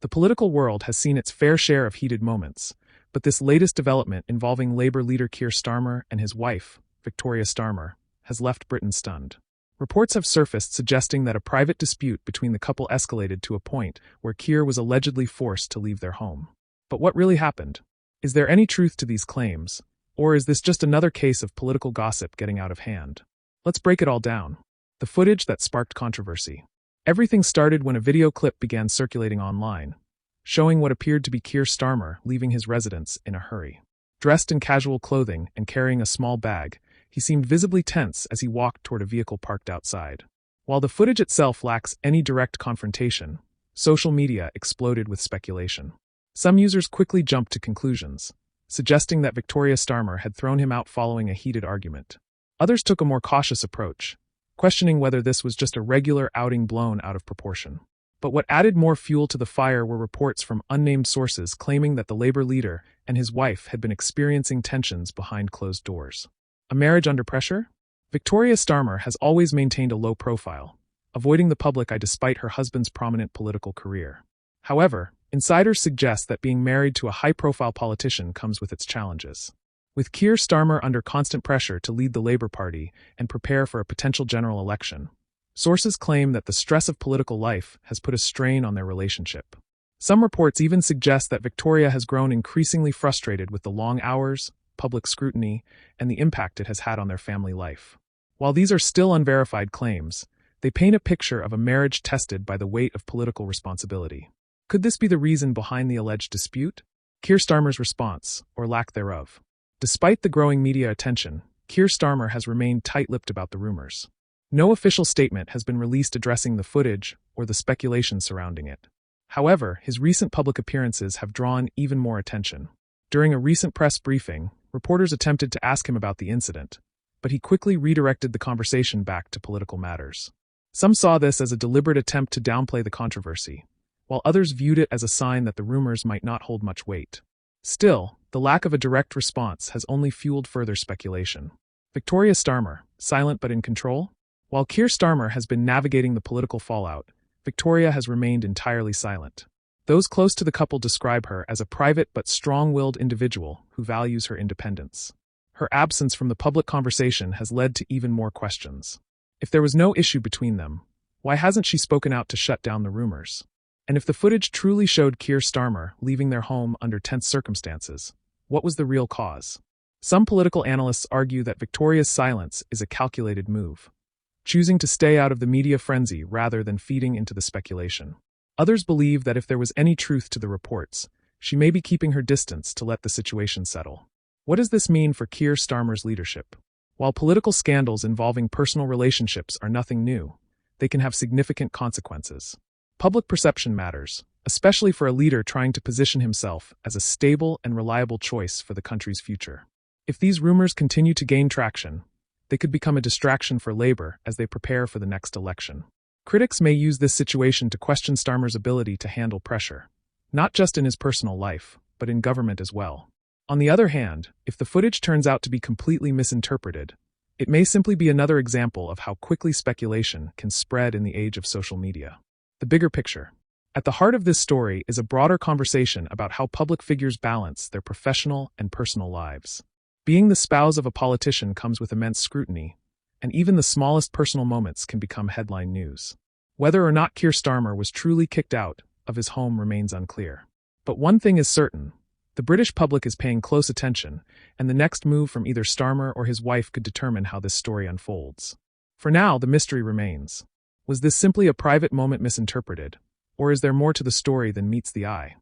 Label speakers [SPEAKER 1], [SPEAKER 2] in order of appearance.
[SPEAKER 1] The political world has seen its fair share of heated moments, but this latest development involving Labour leader Keir Starmer and his wife, Victoria Starmer, has left Britain stunned. Reports have surfaced suggesting that a private dispute between the couple escalated to a point where Keir was allegedly forced to leave their home. But what really happened? Is there any truth to these claims, or is this just another case of political gossip getting out of hand? Let's break it all down. The footage that sparked controversy. Everything started when a video clip began circulating online, showing what appeared to be Keir Starmer leaving his residence in a hurry. Dressed in casual clothing and carrying a small bag, he seemed visibly tense as he walked toward a vehicle parked outside. While the footage itself lacks any direct confrontation, social media exploded with speculation. Some users quickly jumped to conclusions, suggesting that Victoria Starmer had thrown him out following a heated argument. Others took a more cautious approach, questioning whether this was just a regular outing blown out of proportion. But what added more fuel to the fire were reports from unnamed sources claiming that the Labour leader and his wife had been experiencing tensions behind closed doors. A marriage under pressure? Victoria Starmer has always maintained a low profile, avoiding the public eye despite her husband's prominent political career. However, insiders suggest that being married to a high-profile politician comes with its challenges. With Keir Starmer under constant pressure to lead the Labour Party and prepare for a potential general election, sources claim that the stress of political life has put a strain on their relationship. Some reports even suggest that Victoria has grown increasingly frustrated with the long hours, public scrutiny, and the impact it has had on their family life. While these are still unverified claims, they paint a picture of a marriage tested by the weight of political responsibility. Could this be the reason behind the alleged dispute? Keir Starmer's response, or lack thereof. Despite the growing media attention, Keir Starmer has remained tight-lipped about the rumors. No official statement has been released addressing the footage or the speculation surrounding it. However, his recent public appearances have drawn even more attention. During a recent press briefing, reporters attempted to ask him about the incident, but he quickly redirected the conversation back to political matters. Some saw this as a deliberate attempt to downplay the controversy, while others viewed it as a sign that the rumors might not hold much weight. Still, the lack of a direct response has only fueled further speculation. Victoria Starmer, silent but in control? While Keir Starmer has been navigating the political fallout, Victoria has remained entirely silent. Those close to the couple describe her as a private but strong-willed individual who values her independence. Her absence from the public conversation has led to even more questions. If there was no issue between them, why hasn't she spoken out to shut down the rumors? And if the footage truly showed Keir Starmer leaving their home under tense circumstances, what was the real cause? Some political analysts argue that Victoria's silence is a calculated move, choosing to stay out of the media frenzy rather than feeding into the speculation. Others believe that if there was any truth to the reports, she may be keeping her distance to let the situation settle. What does this mean for Keir Starmer's leadership? While political scandals involving personal relationships are nothing new, they can have significant consequences. Public perception matters, especially for a leader trying to position himself as a stable and reliable choice for the country's future. If these rumors continue to gain traction, they could become a distraction for Labour as they prepare for the next election. Critics may use this situation to question Starmer's ability to handle pressure, not just in his personal life, but in government as well. On the other hand, if the footage turns out to be completely misinterpreted, it may simply be another example of how quickly speculation can spread in the age of social media. The bigger picture. At the heart of this story is a broader conversation about how public figures balance their professional and personal lives. Being the spouse of a politician comes with immense scrutiny, and even the smallest personal moments can become headline news. Whether or not Keir Starmer was truly kicked out of his home remains unclear. But one thing is certain: the British public is paying close attention, and the next move from either Starmer or his wife could determine how this story unfolds. For now, the mystery remains. Was this simply a private moment misinterpreted, or is there more to the story than meets the eye?